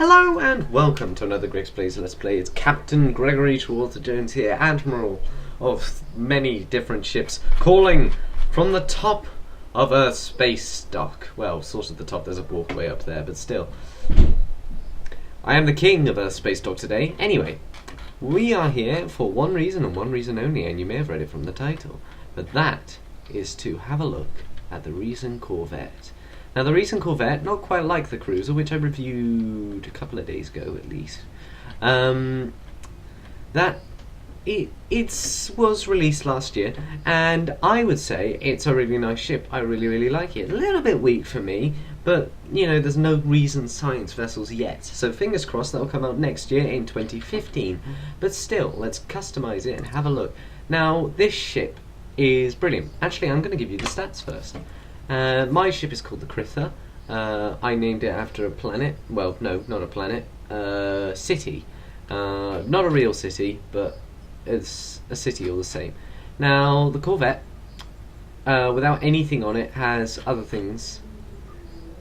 Hello and welcome to another Greg's Plays Let's Play. It's Captain Gregory Trewalter Jones here, Admiral of many different ships, calling from the top of Earth's space dock. Well, sort of the top, there's a walkway up there, but still. I am the king of Earth's space dock today. Anyway, we are here for one reason and one reason only, and you may have read it from the title, but that is to have a look at the Risian Corvette. Now the Risian Corvette, not quite like the Cruiser, which I reviewed a couple of days ago at least. It was released last year, and I would say it's a really nice ship. I really like it. A little bit weak for me, but you know, there's no Risian science vessels yet. So fingers crossed that'll come out next year in 2015. But still, let's customize it and have a look. Now this ship is brilliant. Actually, I'm going to give you the stats first. My ship is called the Critha. I named it after a planet. Well, no, not a planet. City. Not a real city, but it's a city all the same. Now, the Corvette, without anything on it, has other things,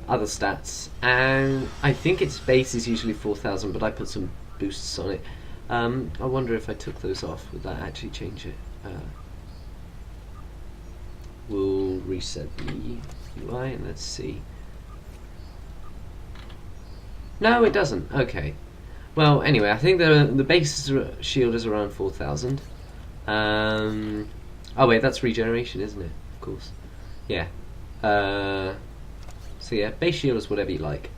other stats, and I think its base is usually 4,000, but I put some boosts on it. I wonder if I took those off, would that actually change it? We'll reset the UI and let's see. No, it doesn't. Okay. Well, anyway, I think the base shield is around 4,000. Oh wait, that's regeneration, isn't it? Of course. Yeah. So yeah, base shield is whatever you like.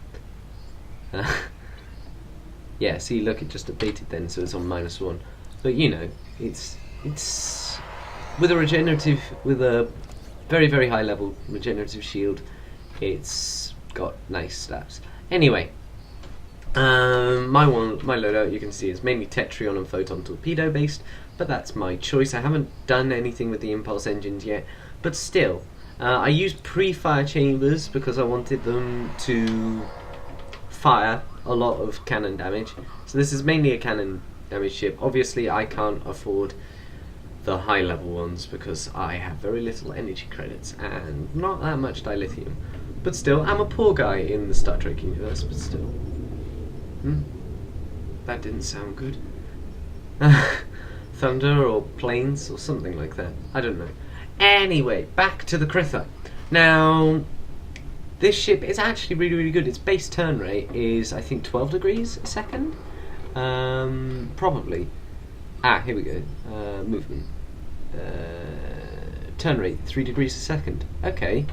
Yeah. See, look, it just updated then, so it's on -1. But you know, it's with a very high level regenerative shield. It's got nice stats. Anyway, my loadout, you can see, is mainly Tetrion and Photon torpedo based, but that's my choice. I haven't done anything with the impulse engines yet, but still, I used pre-fire chambers because I wanted them to fire a lot of cannon damage. So this is mainly a cannon damage ship. Obviously, I can't afford the high level ones because I have very little energy credits and not that much dilithium. But still, I'm a poor guy in the Star Trek universe, but still. That didn't sound good. Thunder or planes or something like that. I don't know. Anyway, back to the Critha. Now, this ship is actually really good. Its base turn rate is, I think, 12 degrees a second? Probably. Here we go. Movement. Turn rate, 3 degrees a second. Okay.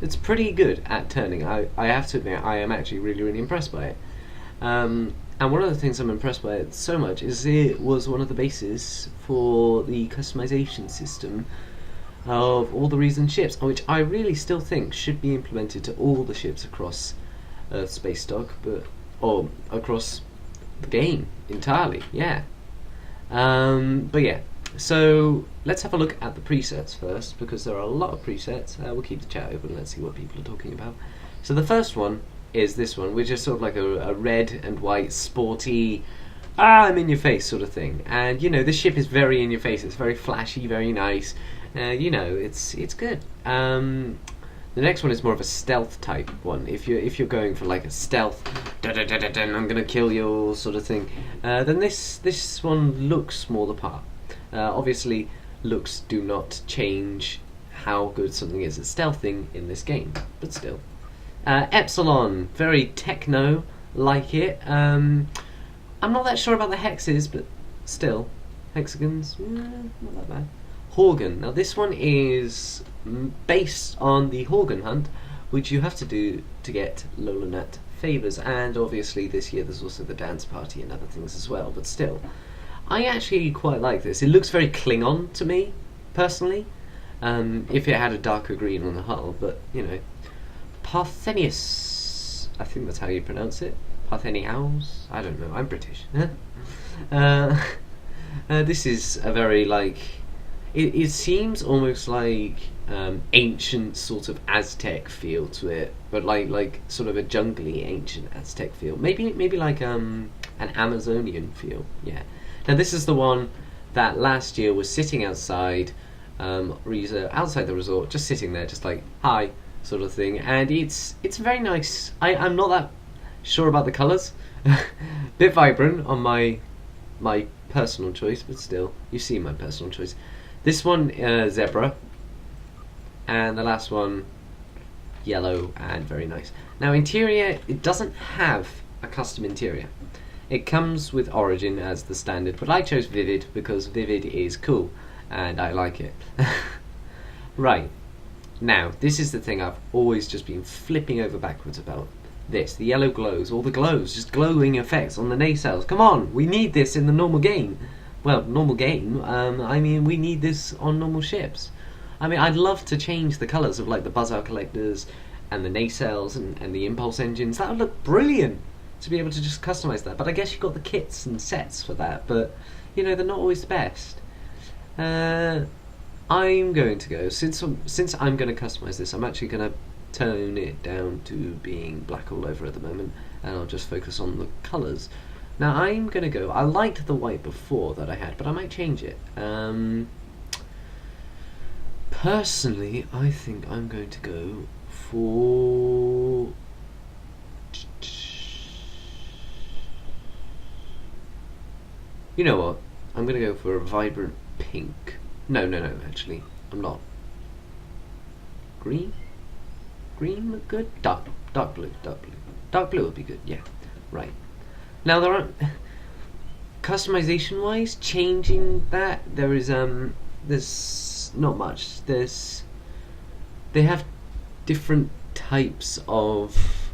It's pretty good at turning. I have to admit, I am actually really impressed by it. And one of the things I'm impressed by it so much is it was one of the bases for the customization system of all the Risian ships, which I really still think should be implemented to all the ships across Earth's space dock, or across the game entirely, yeah. But yeah, so let's have a look at the presets first, because there are a lot of presets. We'll keep the chat open, let's see what people are talking about. So the first one is this one, which is sort of like a red and white, sporty, I'm in your face sort of thing. And you know, this ship is very in your face, it's very flashy, very nice. You know, it's good. The next one is more of a stealth type one. If you're going for like a stealth, I'm gonna kill you sort of thing, then this one looks more the part. Obviously, looks do not change how good something is at stealthing in this game, but still. Epsilon, very techno, like it. I'm not that sure about the hexes, but still, hexagons, not that bad. Horgan. Now this one is based on the Horgan hunt, which you have to do to get Lolanut favours, and obviously this year there's also the dance party and other things as well, but still. I actually quite like this. It looks very Klingon to me, personally, if it had a darker green on the hull, but, you know. Parthenius, I think that's how you pronounce it. Parthenius? I don't know, I'm British. This is a very, like, it seems almost like ancient sort of Aztec feel to it, but like sort of a jungly ancient Aztec feel. Maybe like an Amazonian feel. Yeah. Now this is the one that last year was sitting outside outside the resort, just sitting there, just like hi sort of thing, and it's very nice. I'm not that Sure about the colours? Bit vibrant on my personal choice, but still, you see my personal choice. This one, zebra, and the last one, yellow and very nice. Now, interior, it doesn't have a custom interior. It comes with Origin as the standard, but I chose Vivid because Vivid is cool and I like it. Right, now this is the thing I've always just been flipping over backwards about. This, the yellow glows, all the glows, just glowing effects on the nacelles. Come on, we need this in the normal game. Well, normal game, I mean, we need this on normal ships. I mean, I'd love to change the colours of like the buzz-out collectors and the nacelles and the impulse engines. That would look brilliant to be able to just customise that. But I guess you've got the kits and sets for that, but you know, they're not always the best. I'm going to go, since I'm going to customise this, I'm actually going to tone it down to being black all over at the moment, and I'll just focus on the colours. Now I'm going to go, I liked the white before that I had, but I might change it. Personally, I think I'm going to go for... You know what? I'm going to go for a vibrant pink. No, actually, I'm not. Green? Green look good? Dark blue. Dark blue would be good, yeah. Right. Now, there aren't... Customization-wise, changing that, there's not much. They have different types of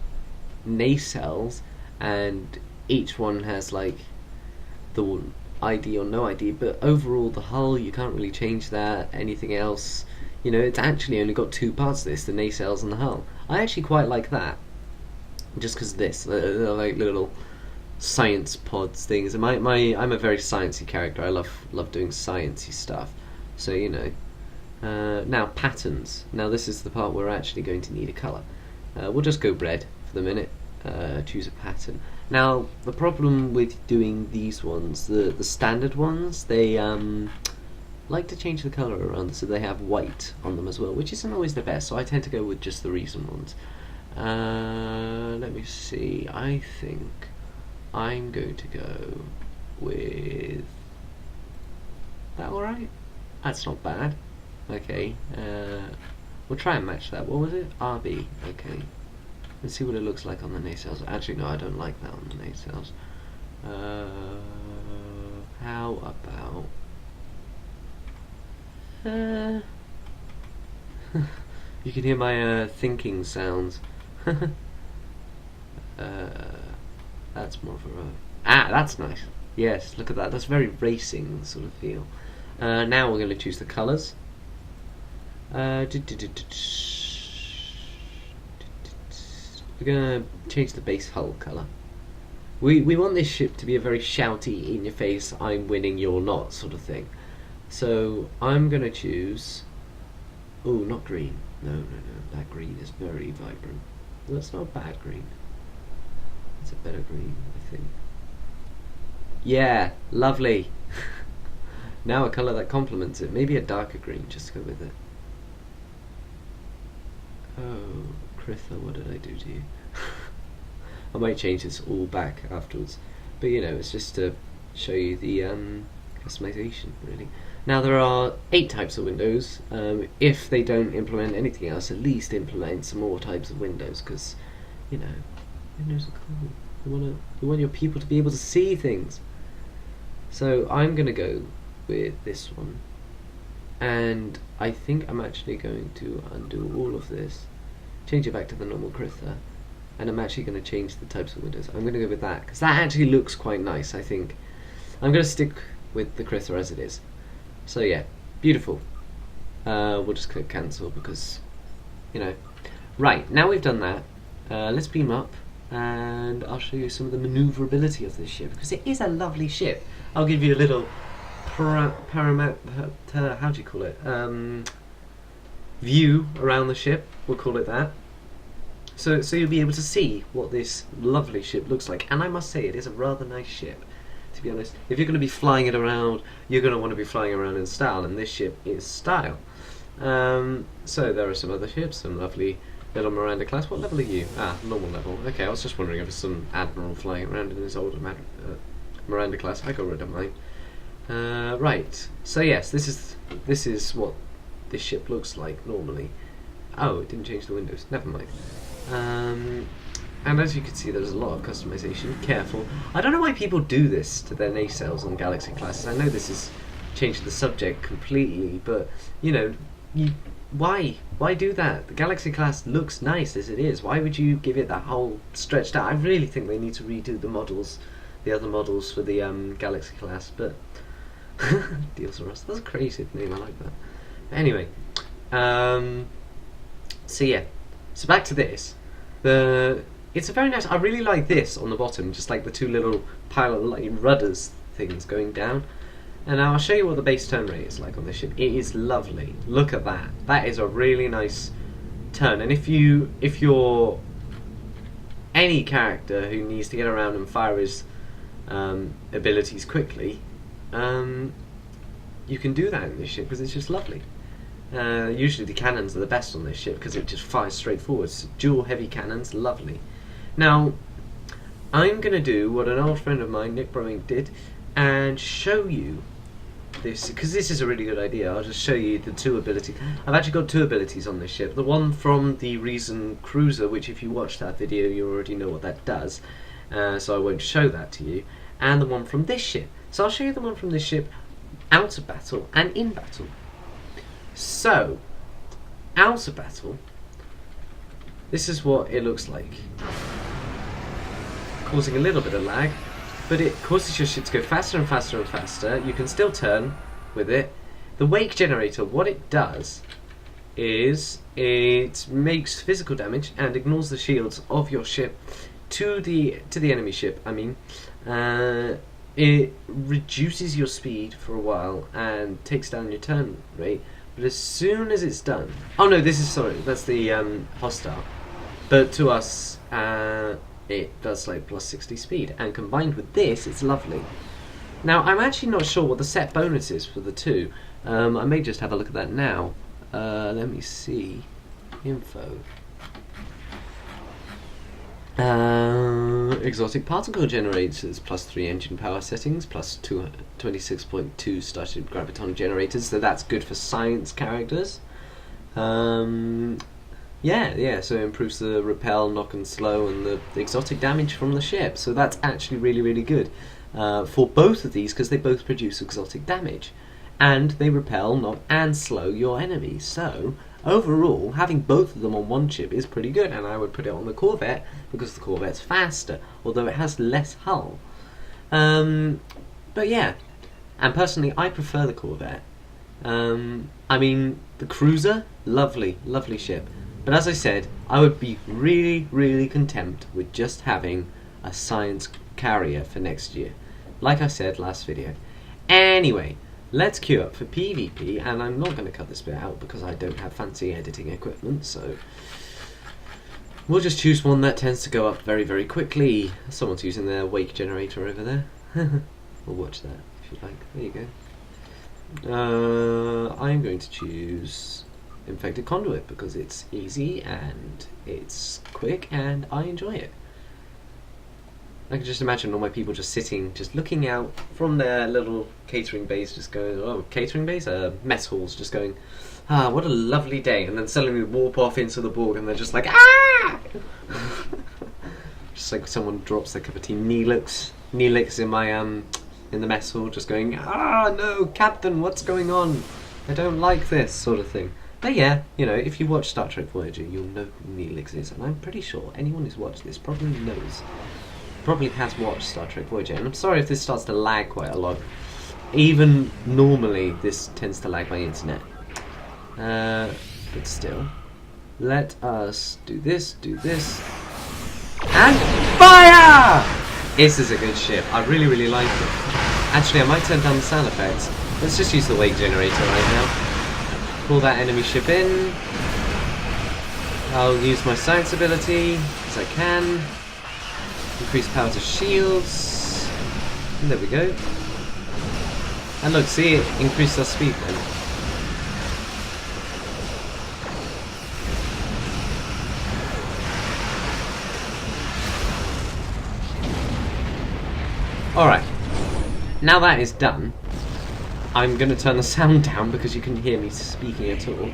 nacelles, and each one has, like, the ID or no ID, but overall the hull, you can't really change that. Anything else, you know, it's actually only got two parts to this, the nacelles and the hull. I actually quite like that, just because this, they're like little science pods things. And I'm a very sciencey character. I love doing sciencey stuff, so you know. Now patterns. Now this is the part where we're actually going to need a colour. We'll just go red for the minute. Choose a pattern. Now the problem with doing these ones, the standard ones, they like to change the colour around so they have white on them as well, which isn't always the best, so I tend to go with just the recent ones. Let me see, I think I'm going to go with that. Alright? That's not bad. Okay, we'll try and match that. What was it? RB. Okay. Let's see what it looks like on the nacelles. Actually, no, I don't like that on the nacelles. How about... you can hear my thinking sounds. That's more of a... that's nice. Yes, look at that. That's very racing sort of feel. Now we're going to choose the colours. We're going to change the base hull colour. We want this ship to be a very shouty, in your face, I'm winning, you're not sort of thing. So I'm going to choose... Oh, not green. No. That green is very vibrant. That's not a bad green. It's a better green, I think. Yeah, lovely. Now a colour that complements it. Maybe a darker green, just to go with it. Oh, Critha, what did I do to you? I might change this all back afterwards. But you know, it's just to show you the customization, really. Now there are 8 types of windows. If they don't implement anything else, at least implement some more types of windows, because, you know, windows are cool. You want your people to be able to see things. So I'm going to go with this one. And I think I'm actually going to undo all of this, change it back to the normal Critha, and I'm actually going to change the types of windows. I'm going to go with that, because that actually looks quite nice, I think. I'm going to stick with the Critha as it is. So yeah, beautiful. We'll just click cancel because, you know. Right, now we've done that, let's beam up and I'll show you some of the manoeuvrability of this ship, because it is a lovely ship. I'll give you a little how do you call it? View around the ship, we'll call it that. So you'll be able to see what this lovely ship looks like. And I must say, it is a rather nice ship, to be honest. If you're going to be flying it around, you're going to want to be flying around in style, and this ship is style. So there are some other ships, some lovely Little Miranda class. What level are you? Ah, normal level. Okay, I was just wondering if there's some admiral flying around in his older Miranda class. I got rid of mine. Right. So yes, this is what this ship looks like normally. Oh, it didn't change the windows. Never mind. And as you can see, there's a lot of customization. Careful. I don't know why people do this to their nacelles on Galaxy classes. I know this is changing the subject completely, but you know, why do that? The Galaxy class looks nice as it is. Why would you give it that whole stretched out? I really think they need to redo the models, the other models for the Galaxy class. But Deals for Us. That's a creative name. I like that. But anyway, so yeah. So back to this. It's a very nice. I really like this on the bottom, just like the two little pilot like rudders things going down. And now I'll show you what the base turn rate is like on this ship. It is lovely. Look at that. That is a really nice turn. And if you're any character who needs to get around and fire his abilities quickly, you can do that in this ship because it's just lovely. Usually the cannons are the best on this ship because it just fires straight forward. So dual heavy cannons, lovely. Now, I'm going to do what an old friend of mine, Nick Browing, did and show you this, because this is a really good idea. I'll just show you the two abilities. I've actually got two abilities on this ship. The one from the Risian cruiser, which if you watch that video you already know what that does, so I won't show that to you, and the one from this ship. So I'll show you the one from this ship out of battle and in battle. So, out of battle, this is what it looks like. Causing a little bit of lag, but it causes your ship to go faster and faster and faster. You can still turn with it. The wake generator, what it does is it makes physical damage and ignores the shields of your ship to the enemy ship. I mean, it reduces your speed for a while and takes down your turn rate. But as soon as it's done, oh no, that's the hostile. But to us, it does like plus 60 speed, and combined with this, it's lovely. Now, I'm actually not sure what the set bonus is for the two. I may just have a look at that now. Let me see. Info. Exotic particle generators, plus 3 engine power settings, plus 26.2 starship graviton generators, so that's good for science characters. Yeah, so it improves the repel, knock and slow, and the exotic damage from the ship, so that's actually really, really good for both of these, because they both produce exotic damage, and they repel, knock and slow your enemies. So overall, having both of them on one ship is pretty good, and I would put it on the Corvette because the Corvette's faster, although it has less hull. But yeah, and personally I prefer the Corvette. I mean, the cruiser, lovely ship. But as I said, I would be really, really content with just having a science carrier for next year, like I said last video. Anyway, let's queue up for PvP, and I'm not going to cut this bit out because I don't have fancy editing equipment, so we'll just choose one that tends to go up very, very quickly. Someone's using their wake generator over there. We'll watch that if you like. There you go. I'm going to choose Infected Conduit because it's easy and it's quick and I enjoy it. I can just imagine all my people just sitting, just looking out from their little catering bays, just going, oh, catering bays? Mess halls, just going, ah, what a lovely day, and then suddenly warp off into the Borg and they're just like, ah! Just like someone drops their cup of tea. Neelix in my, in the mess hall, just going, ah, no, Captain, what's going on? I don't like this, sort of thing. But yeah, you know, if you watch Star Trek Voyager, you'll know who Neelix is, and I'm pretty sure anyone who's watched this probably knows. Probably has watched Star Trek Voyager, and I'm sorry if this starts to lag quite a lot. Even normally, this tends to lag my internet. But still, let us do this, and fire! This is a good ship. I really, really like it. Actually, I might turn down the sound effects. Let's just use the wake generator right now. Pull that enemy ship in. I'll use my science ability as I can. Increase power to shields. And there we go. And look, see, it increased our speed then. Alright, now that is done, I'm going to turn the sound down because you can hear me speaking at all.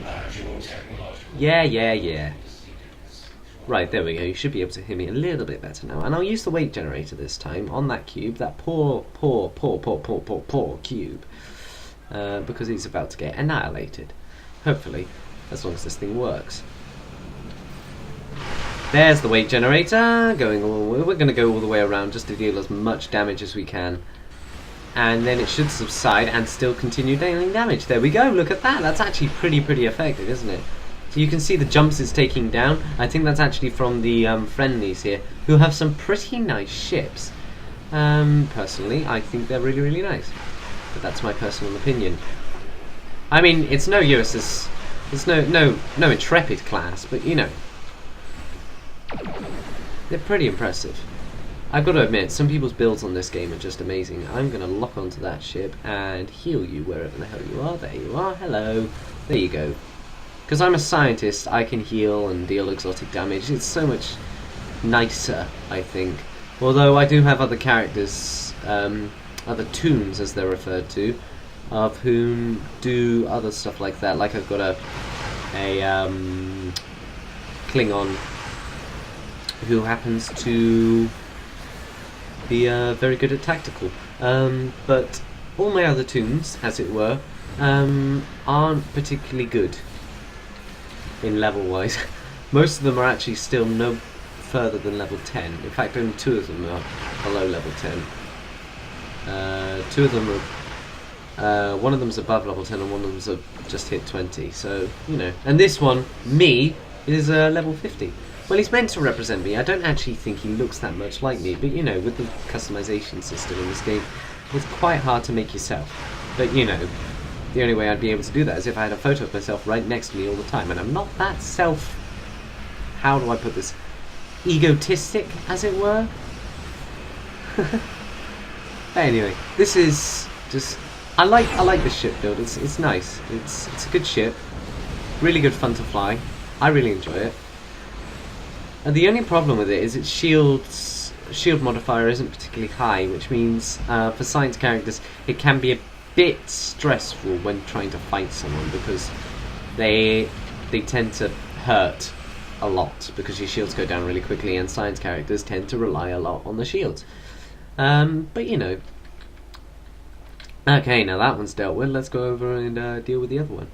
Yeah. Right, there we go. You should be able to hear me a little bit better now. And I'll use the weight generator this time on that cube, that poor cube, because he's about to get annihilated. Hopefully, as long as this thing works. There's the weight generator going all the way. We're going to go all the way around just to deal as much damage as we can. And then it should subside and still continue dealing damage. There we go, look at that. That's actually pretty effective, isn't it? So you can see the jumps it's taking down. I think that's actually from the friendlies here, who have some pretty nice ships. Personally, I think they're really nice. But that's my personal opinion. I mean, it's no USS, it's no Intrepid class, but you know, they're pretty impressive. I've got to admit, some people's builds on this game are just amazing. I'm going to lock onto that ship and heal you wherever the hell you are. There you are. Hello. There you go. Because I'm a scientist, I can heal and deal exotic damage. It's so much nicer, I think. Although I do have other characters, other toons as they're referred to, of whom do other stuff like that. Like I've got a Klingon who happens to be very good at tactical. But all my other toons, as it were, aren't particularly good in level-wise. Most of them are actually still no further than level 10. In fact, only 2 of them are below level 10. 2 of them are... one of them's above level 10 and one of them's just hit 20. So, you know. And this one, me, is level 50. Well, he's meant to represent me. I don't actually think he looks that much like me, but you know, with the customization system in this game, it's quite hard to make yourself. But you know, the only way I'd be able to do that is if I had a photo of myself right next to me all the time, and I'm not that how do I put this? Egotistic, as it were? Anyway, this is just... I like this ship build. It's nice. It's a good ship. Really good fun to fly. I really enjoy it. And the only problem with it is its shield modifier isn't particularly high, which means for science characters it can be a bit stressful when trying to fight someone, because they tend to hurt a lot because your shields go down really quickly, and science characters tend to rely a lot on the shields. But you know. Okay, now that one's dealt with. Let's go over and deal with the other one.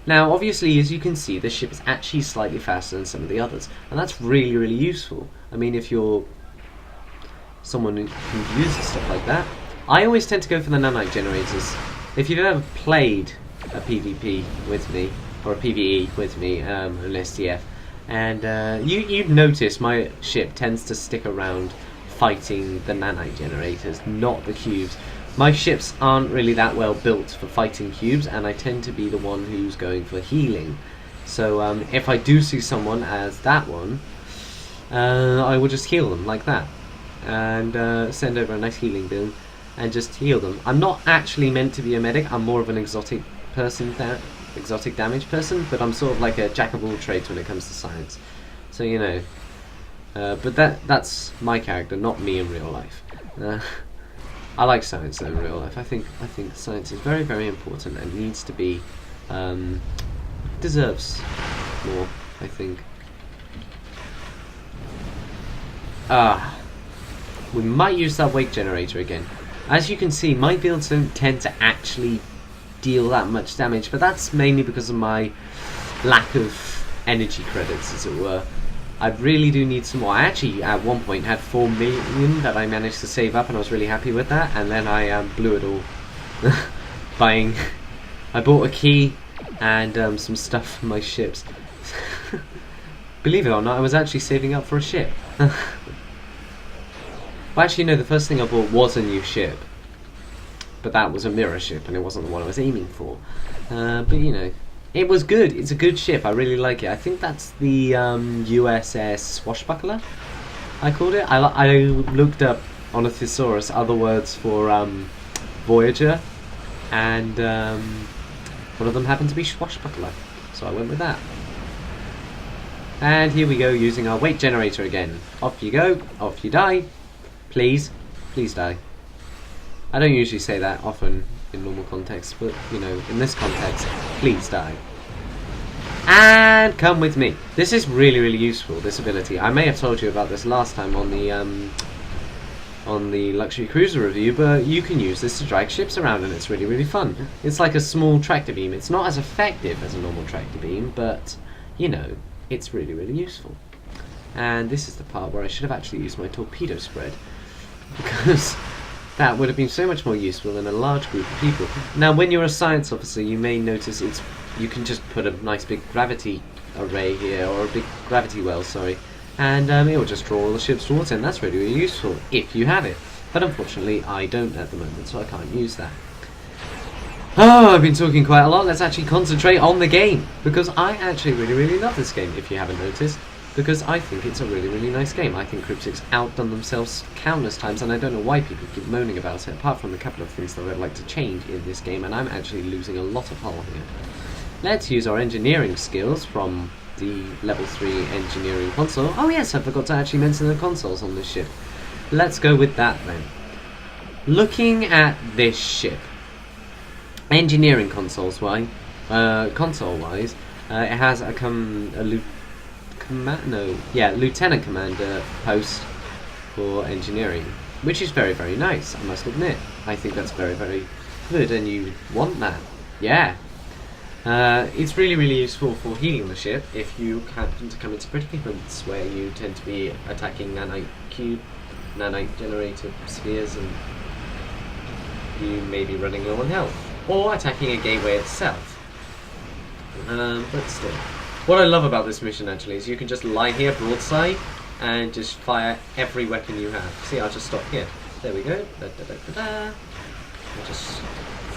Now, obviously, as you can see, the ship is actually slightly faster than some of the others, and that's really useful. I mean, if you're someone who uses stuff like that, I always tend to go for the nanite generators. If you've ever played a PvP with me, or a PvE with me, an STF, and you'd notice my ship tends to stick around fighting the nanite generators, not the cubes. My ships aren't really that well built for fighting cubes, and I tend to be the one who's going for healing. So if I do see someone as that one, I will just heal them like that, and send over a nice healing beam and just heal them. I'm not actually meant to be a medic. I'm more of an exotic person, exotic damage person, but I'm sort of like a jack of all trades when it comes to science. So you know, but that's my character, not me in real life. I like science though in real life. I think science is very important and needs to be deserves more, I think. We might use that weight generator again. As you can see, my builds don't tend to actually deal that much damage, but that's mainly because of my lack of energy credits, as it were. I really do need some more. I actually, at one point, had 4 million that I managed to save up, and I was really happy with that, and then I blew it all. I bought a key and some stuff for my ships. Believe it or not, I was actually saving up for a ship. Well, actually, no, the first thing I bought was a new ship. But that was a mirror ship, and it wasn't the one I was aiming for. But, you know, it was good. It's a good ship. I really like it. I think that's the USS Swashbuckler, I called it. I looked up on a thesaurus other words for Voyager, and one of them happened to be Swashbuckler. So I went with that. And here we go, using our weight generator again. Off you go. Off you die. Please. Please die. I don't usually say that often in normal context, but, you know, in this context, please die. And come with me. This is really, really useful, this ability. I may have told you about this last time on the luxury cruiser review, but you can use this to drag ships around, and it's really, really fun. It's like a small tractor beam. It's not as effective as a normal tractor beam, but, you know, it's really, really useful. And this is the part where I should have actually used my torpedo spread, because that would have been so much more useful in a large group of people. Now, when you're a science officer, you may notice you can just put a nice big gravity array here, or a big gravity well, sorry, and it will just draw all the ships towards it, and that's really, really useful if you have it. But unfortunately, I don't at the moment, so I can't use that. Oh, I've been talking quite a lot. Let's actually concentrate on the game, because I actually really, really love this game, if you haven't noticed, because I think it's a really, really nice game. I think Cryptic's outdone themselves countless times, and I don't know why people keep moaning about it, apart from a couple of things that I'd like to change in this game, and I'm actually losing a lot of hull here. Let's use our engineering skills from the level 3 engineering console. Oh yes, I forgot to actually mention the consoles on this ship. Let's go with that then. Looking at this ship, engineering console-wise, it has lieutenant commander post for engineering, which is very, very nice, I must admit. I think that's very, very good, and you want that. Yeah. It's really, really useful for healing the ship if you happen to come into predicaments where you tend to be attacking nanite generated spheres, and you may be running low on health, or attacking a gateway itself. But still, what I love about this mission actually is you can just lie here broadside and just fire every weapon you have. See, I'll just stop here. There we go. I'll just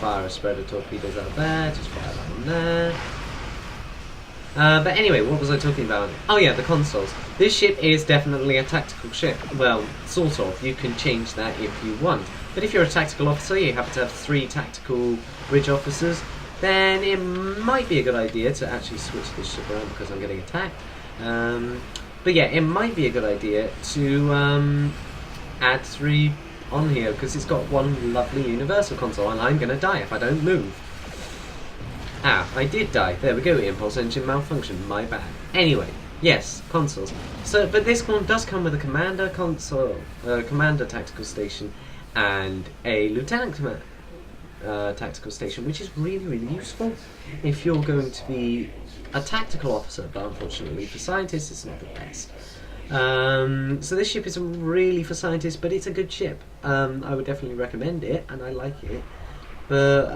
fire a spread of torpedoes out there, just fire that one there. But anyway, what was I talking about? Oh yeah, the consoles. This ship is definitely a tactical ship. Well, sort of. You can change that if you want. But if you're a tactical officer, you happen to have 3 tactical bridge officers, then it might be a good idea to actually switch this ship around because I'm getting attacked. But yeah, it might be a good idea to add 3 on here, because it's got one lovely universal console, and I'm going to die if I don't move. Ah, I did die. There we go, impulse engine malfunction, my bad. Anyway, yes, consoles. So, but this one does come with a commander console, commander tactical station, and a lieutenant tactical station, which is really, really useful if you're going to be a tactical officer, but unfortunately for scientists it's not the best. So this ship isn't really for scientists, but it's a good ship. I would definitely recommend it, and I like it. But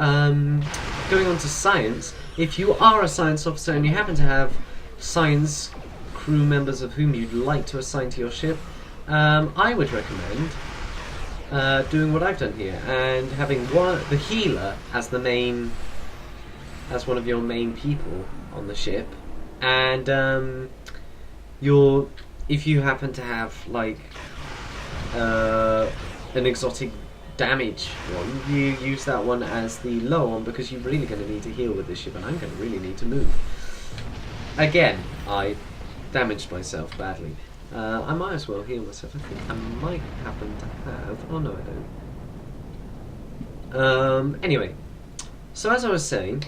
going on to science, if you are a science officer and you happen to have science crew members of whom you'd like to assign to your ship, I would recommend doing what I've done here and having the healer as one of your main people on the ship, and if you happen to have like an exotic damage one, you use that one as the low one, because you're really going to need to heal with this ship, and I'm going to really need to move. Again, I damaged myself badly. I might as well heal myself. I think I might happen to have... Oh no, I don't. Anyway, so as I was saying,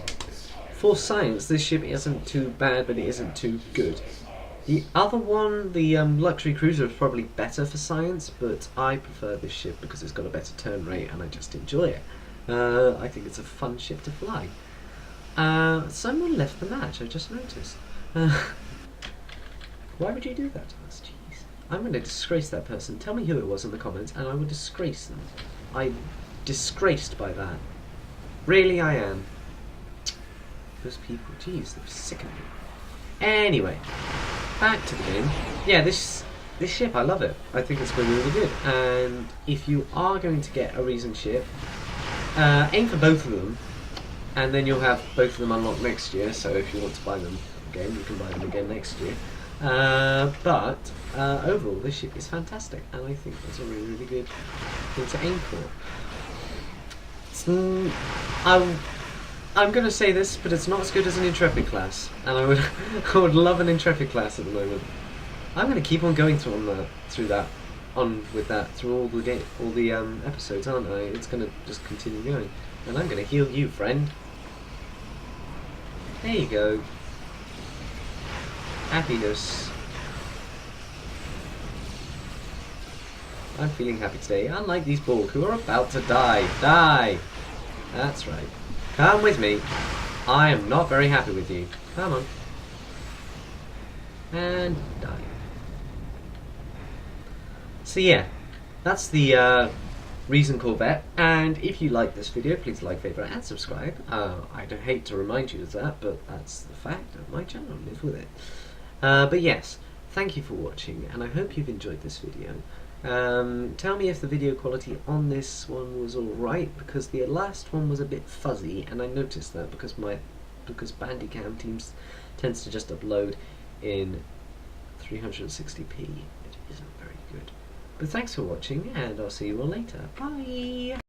for science, this ship isn't too bad, but it isn't too good. The other one, the luxury cruiser, is probably better for science, but I prefer this ship because it's got a better turn rate and I just enjoy it. I think it's a fun ship to fly. Someone left the match, I just noticed. Why would you do that to us? Jeez. I'm going to disgrace that person. Tell me who it was in the comments and I will disgrace them. I'm disgraced by that. Really, I am. Those people, jeez, they're sick of me. Anyway, back to the game. Yeah, this ship, I love it. I think it's really, really good. And if you are going to get a Risian ship, aim for both of them, and then you'll have both of them unlocked next year. So if you want to buy them again, you can buy them again next year. But overall, this ship is fantastic, and I think that's a really, really good thing to aim for. I'm going to say this, but it's not as good as an Intrepid class, and I would love an Intrepid class at the moment. I'm going to keep on going through that on with that through all the episodes, aren't I? It's gonna just continue going, and I'm gonna heal you, friend. There you go. Happiness. I'm feeling happy today, unlike these Borg who are about to die. Die! That's right. Come with me. I am not very happy with you. Come on. And die. So yeah, that's the Risian Corvette, and if you like this video, please like, favourite and subscribe. I don't hate to remind you of that, but that's the fact of my channel, live with it. But yes, thank you for watching, and I hope you've enjoyed this video. Tell me if the video quality on this one was alright, because the last one was a bit fuzzy, and I noticed that because Bandicam tends to just upload in 360p. It isn't very good. But thanks for watching, and I'll see you all later. Bye!